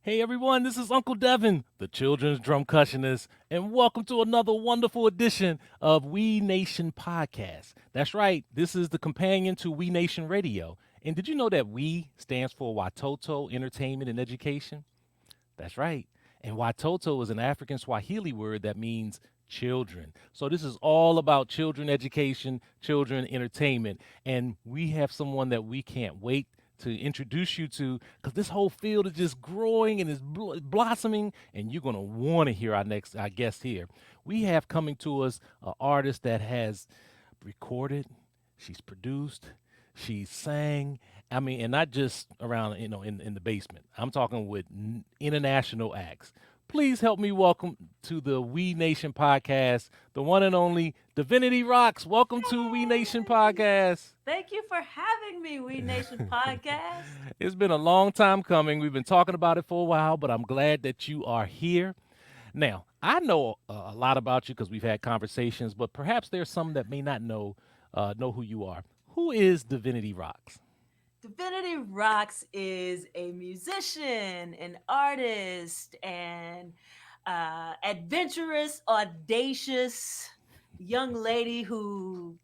Hey everyone, this is Uncle Devin, the children's drumcussionist, and welcome to another wonderful edition of We Nation Podcast. That's right, this is the companion to We Nation Radio. And did you know that We stands for Watoto Entertainment and Education? That's right. And Watoto is an African Swahili word that means children. So this is all about children education, children entertainment. And we have someone that we can't wait to introduce you to because this whole field is just growing and is blossoming. And you're going to want to hear our guest here. We have coming to us an artist that has recorded, she's produced, she sang. I mean, and not just around, in the basement. I'm talking with international acts. Please help me welcome to the We Nation podcast, the one and only Divinity Roxx. Welcome to We Nation Yay! podcast. Thank you for having me, We Nation Podcast. It's been a long time coming. We've been talking about it for a while, but I'm glad that you are here. Now, I know a lot about you because we've had conversations, but perhaps there's some that may not know who you are. Who is Divinity Roxx? Divinity Roxx is a musician, an artist, and adventurous, audacious young lady who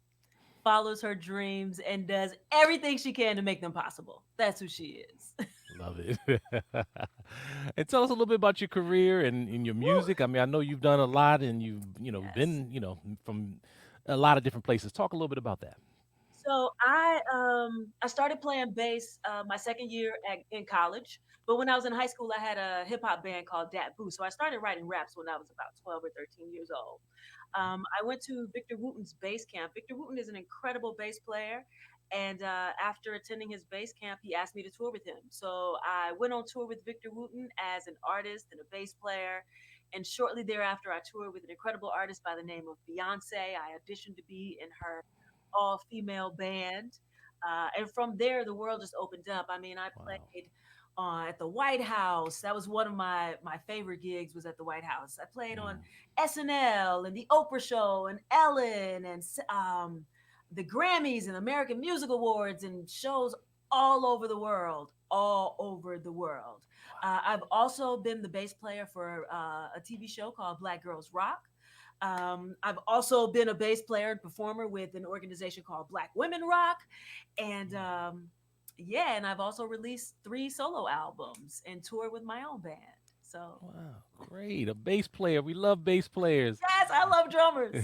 follows her dreams and does everything she can to make them possible. That's who she is. Love it. And tell us a little bit about your career and your Woo! music. I mean, I know you've done a lot and you've, Yes. been, from a lot of different places. Talk a little bit about that. So I started playing bass my second year in college, but when I was in high school, I had a hip hop band called Dat Boo. So I started writing raps when I was about 12 or 13 years old. I went to Victor Wooten's bass camp. Victor Wooten is an incredible bass player. And after attending his bass camp, he asked me to tour with him. So I went on tour with Victor Wooten as an artist and a bass player. And shortly thereafter, I toured with an incredible artist by the name of Beyonce. I auditioned to be in her all female band. And from there, the world just opened up. I mean, I Wow. played at the White House. That was one of my favorite gigs was at the White House. I played on Mm. SNL and the Oprah Show and Ellen and the Grammys and American Music Awards and shows all over the world, all over the world. I've also been the bass player for a TV show called Black Girls Rock. I've also been a bass player and performer with an organization called Black Women Rock. And yeah, and I've also released 3 solo albums and toured with my own band. So, Wow. Great. A bass player. We love bass players. yes, I love drummers.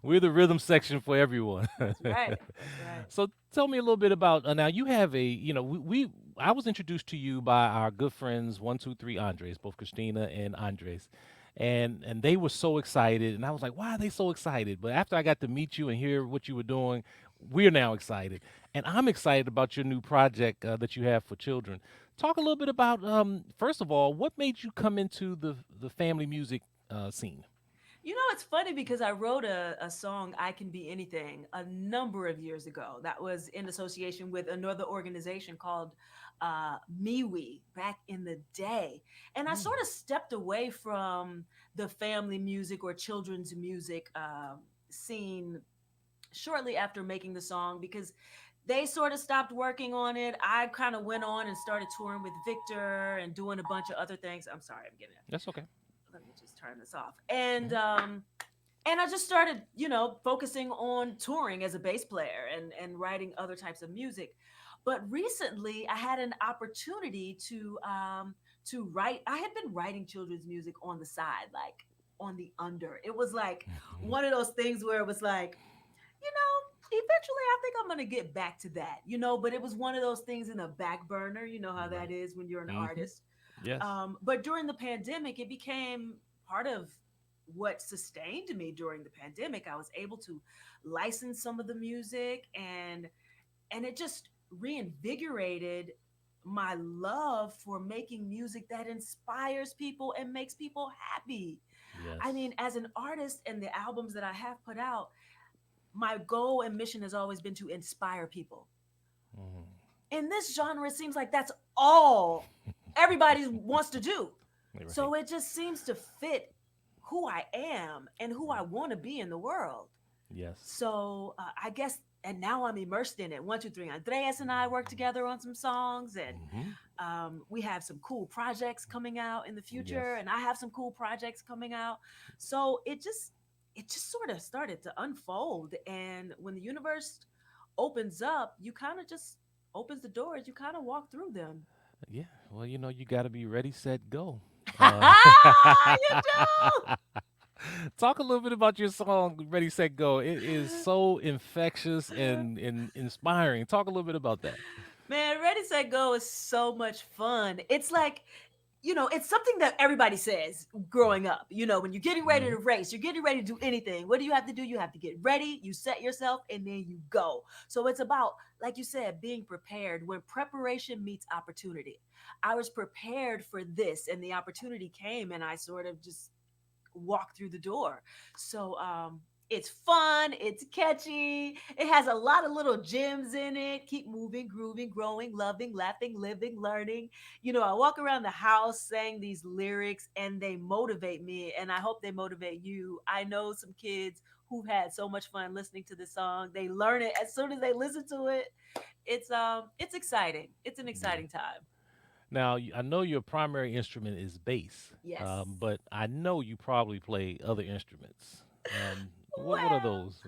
We're the rhythm section for everyone. That's right. That's right. So tell me a little bit about now. You have we I was introduced to you by our good friends 1, 2, 3 Andres, both Christina and Andres, and they were so excited, and I was like, why are they so excited? But after I got to meet you and hear what you were doing, we're now excited, and I'm excited about your new project that you have for children. Talk a little bit about first of all, what made you come into the family music scene? You know, it's funny because I wrote a song, I Can Be Anything, a number of years ago. That was in association with another organization called MeWe back in the day. And I Mm. sort of stepped away from the family music or children's music scene shortly after making the song because they sort of stopped working on it. I kind of went on and started touring with Victor and doing a bunch of other things. I'm sorry, I'm getting That's okay. let me just turn this off. And Hmm. and I just started, focusing on touring as a bass player and writing other types of music. But recently, I had an opportunity to write. I had been writing children's music on the side, like on the under. It was like one of those things where it was like, eventually I think I'm gonna get back to that, But it was one of those things in the back burner. You know how that Right. is when you're an Hmm. artist. Yes. But during the pandemic, it became part of what sustained me during the pandemic. I was able to license some of the music and it just reinvigorated my love for making music that inspires people and makes people happy. I Yes. mean, as an artist and the albums that I have put out, my goal and mission has always been to inspire people. Mhm. In this genre, it seems like that's all everybody wants to do. Right. So it just seems to fit who I am and who I Right. want to be in the world. Yes. So I guess, and now I'm immersed in it. 1, 2, 3. Andreas and I work together on some songs, and Hmm. We have some cool projects coming out in the future, Yes. and I have some cool projects coming out. So it just sort of started to unfold. And when the universe opens up, you kind of just opens the doors. You kind of walk through them. Yeah. Well, you got to be ready, set, go. Uh, You do. talk a little bit about your song "Ready, Set, Go." It is so infectious and inspiring. Talk a little bit about that. Man, Ready Set Go is so much fun. It's like, it's something that everybody says growing up. When you're getting ready Mm-hmm. to race, you're getting ready to do anything. What do you have to do? You have to get ready, you set yourself, and then you go. So it's about, like you said, being prepared when preparation meets opportunity. I was prepared for this, and the opportunity came, and I sort of just walk through the door. So it's fun, it's catchy, it has a lot of little gems in it. Keep moving, grooving, growing, loving, laughing, living, learning. I walk around the house saying these lyrics and they motivate me, and I hope they motivate you. I know some kids who've had so much fun listening to this song. They learn it as soon as they listen to it. It's exciting. It's an Yeah. exciting time. Now, I know your primary instrument is bass, Yes. but I know you probably play other instruments. What are Well, those?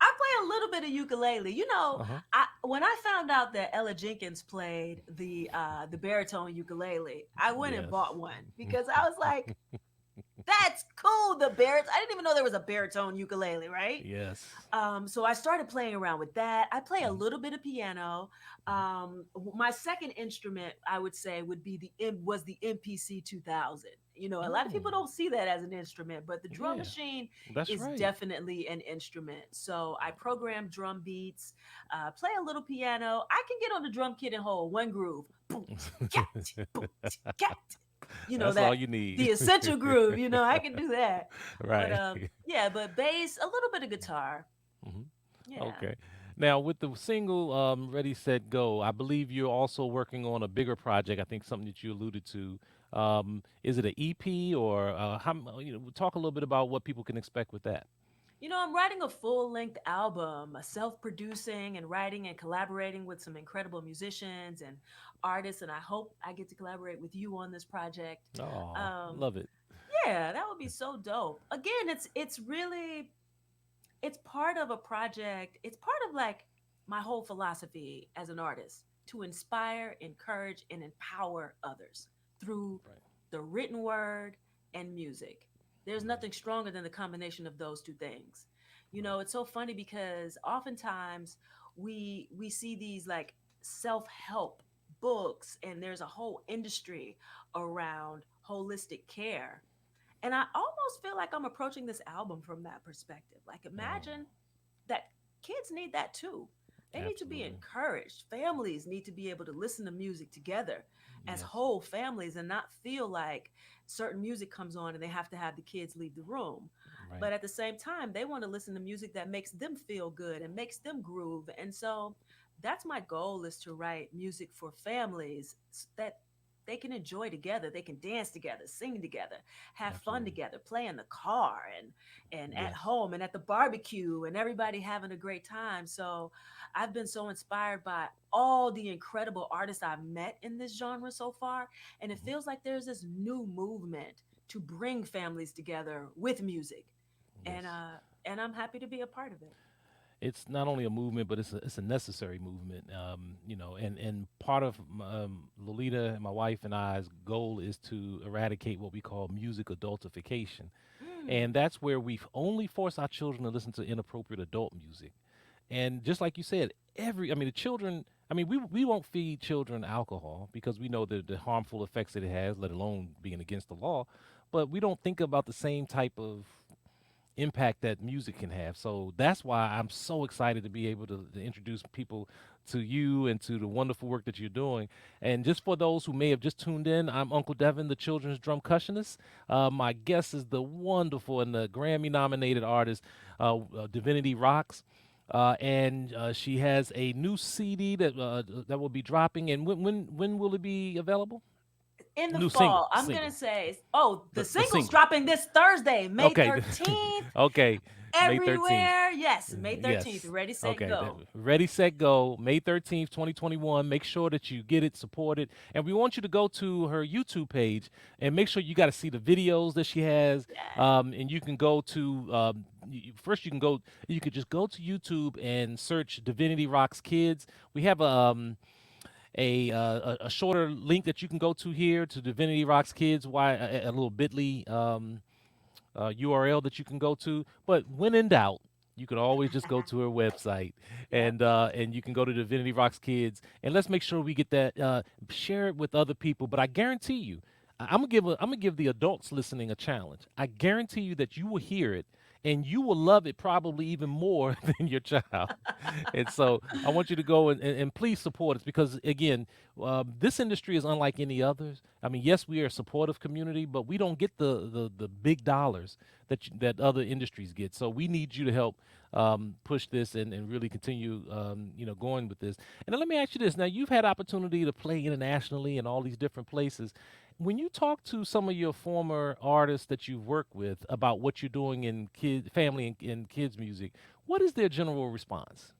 I play a little bit of ukulele. Uh-huh. I when I found out that Ella Jenkins played the baritone ukulele, I went and Yes. bought one because I was like, "That's cool." The baritone. I didn't even know there was a baritone ukulele, right? Yes. So I started playing around with that. I play a Mhm, little bit of piano. mhm. My second instrument, I would say, would be was the MPC 2000. A lot of Mm, people don't see that as an instrument, but the drum yeah, machine that's is right. definitely an instrument. So I program drum beats, play a little piano. I can get on the drum kit and hold one groove, boom, cat, boom, cat. That's all That you the need. essential groove. I can do that. But Right. yeah, but bass, a little bit of guitar. Mhm. Yeah. Okay. Now, with the single "Ready, Set, Go," I believe you're also working on a bigger project. I think something that you alluded to. Is it an EP or talk a little bit about what people can expect with that? I'm writing a full length album, self producing and writing and collaborating with some incredible musicians and artists. And I hope I get to collaborate with you on this project. Oh, Um, love it. yeah, that would be so dope. Again, it's really it's part of a project. It's part of like my whole philosophy as an artist to inspire, encourage, and empower others through Right. the written word and music. There's Mhm. nothing stronger than the combination of those two things. Right. It's so funny because oftentimes we see these like self-help books, and there's a whole industry around holistic care, and I almost feel like I'm approaching this album from that perspective. Like, Oh, imagine that kids need that too. They need to be absolutely. encouraged. Families need to be able to listen to music together as Yes. whole families and not feel like certain music comes on and they have to have the kids leave the room. Right. But at the same time, they want to listen to music that makes them feel good and makes them groove. And so that's my goal, is to write music for families that they can enjoy together. They can dance together, sing together, have fun Absolutely. together, play in the car and at Yes. home and at the barbecue, and everybody having a great time. So I've been so inspired by all the incredible artists I've met in this genre so far. And it Mhm. feels like there's this new movement to bring families together with music. And Yes. uh and I'm happy to be a part of it. It's not only a movement, but it's a necessary movement. And part of Lolita and my wife and I's goal is to eradicate what we call music adultification, Mm, and that's where we only force our children to listen to inappropriate adult music. And just like you said, the children. We won't feed children alcohol because we know the harmful effects that it has, let alone being against the law. But we don't think about the same type of impact that music can have. So that's why I'm so excited to be able to introduce people to you and to the wonderful work that you're doing. And just for those who may have just tuned in, I'm Uncle Devin, the children's drumcussionist. My guest is the wonderful and the Grammy nominated artist, Divinity Roxx. And she has a new CD that will be dropping. And when will it be available? in the New single, fall, I'm gonna single, say, oh, the the single's single. dropping this Thursday, May Okay, 13th. okay. May 13th. everywhere. Yes, May 13th. Yes. Ready, set, Okay. go. Ready, set, go. May 13th, 2021. Make sure that you get it, support it. And we want you to go to her YouTube page and make sure you got to see the videos that she has. Yeah. And you can go to, first, you could just go to YouTube and search Divinity Roxx Kids. We have a shorter link that you can go to here to Divinity Roxx Kids, a little bit.ly URL that you can go to. But when in doubt, you can always just go to her website, Yep. and you can go to Divinity Rocks Kids, and let's make sure we get that, share it with other people. But I guarantee you, I'm gonna give the adults listening a challenge. I guarantee you that you will hear it. And you will love it probably even more than your child. And so I want you to go and please support us because, again, this industry is unlike any others. I mean, yes, we are a supportive community, but we don't get the big dollars that other industries get. So we need you to help push this and really continue, going with this. And then let me ask you this. Now, you've had opportunity to play internationally in all these different places. When you talk to some of your former artists that you've worked with about what you're doing in family and kids music, what is their general response?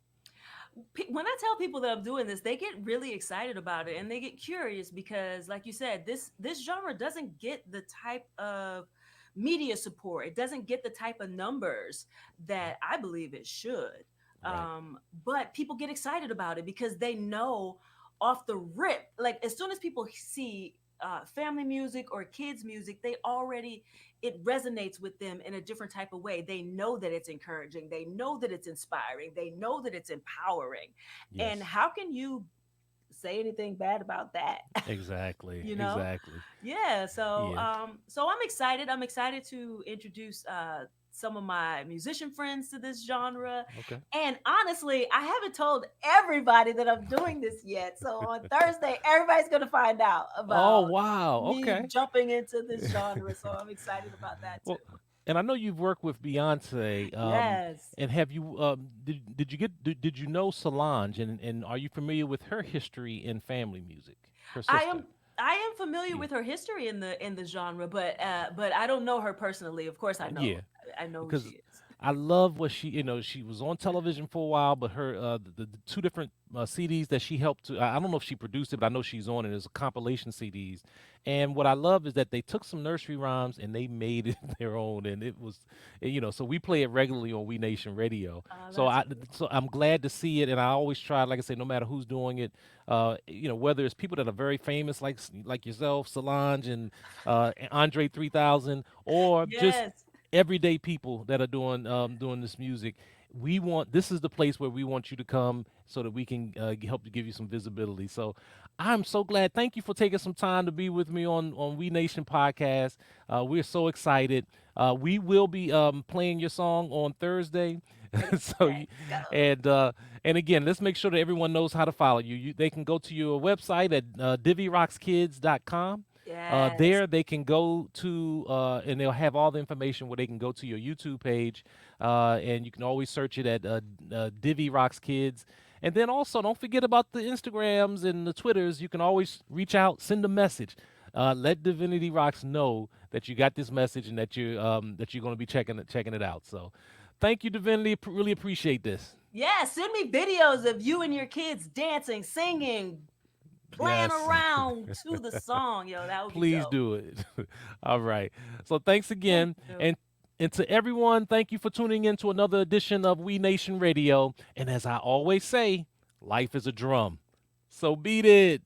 When I tell people that I'm doing this, they get really excited about it and they get curious because, like you said, this genre doesn't get the type of media support. It doesn't get the type of numbers that I believe it should. Right. But people get excited about it because they know off the rip, like as soon as people see family music or kids music, they already it resonates with them in a different type of way. They know that it's encouraging. They know that it's inspiring. They know that it's empowering. And Yes. how can you say anything bad about that? Exactly. you know? Exactly. Yeah. So Yeah. so I'm excited. I'm excited to introduce some of my musician friends to this genre. Okay. And honestly, I haven't told everybody that I'm doing this yet. So on Thursday, everybody's gonna find out Oh, about wow. me Okay. jumping into this genre. So I'm excited about that too. Well, and I know you've worked with Beyonce. Yes. And have you did you know Solange and are you familiar with her history in family music? Her I sister. am I am familiar Yeah. with her history in the genre, but I don't know her personally. Of course Yeah. I know who she Because is. I love what she was on television for a while, but her the two different CDs that she helped to I don't know if she produced it, but I know she's on it. It's a compilation CDs, and what I love is that they took some nursery rhymes and they made it their own, and it was, so we play it regularly on We Nation Radio. So That's I cool. so I'm glad to see it, and I always try, like I say, no matter who's doing it, whether it's people that are very famous like yourself, Solange and Andre 3000, or just Yes. everyday people that are doing this music. This is the place where we want you to come so that we can help to give you some visibility. So I'm so glad. Thank you for taking some time to be with me on We Nation podcast. We're so excited. We will be playing your song on Thursday. Ready, so set, you, go. and uh, and again, let's make sure that everyone knows how to follow you. They can go to your website at divirockskids.com. Yes. There they can go to and they'll have all the information where they can go to your YouTube page, and you can always search it at Divi Rocks Kids. And then also don't forget about the Instagrams and the Twitters. You can always reach out, send a message. Let Divinity Rocks know that you got this message and that you're going to be checking it out. So, thank you, Divinity. Really appreciate this. Yeah, send me videos of you and your kids dancing, singing, playing Yes, around to the song. Yo, that would be please dope. do it. All right. So thanks Thank again, you. and to everyone, thank you for tuning in to another edition of We Nation Radio. And as I always say, life is a drum. So beat it.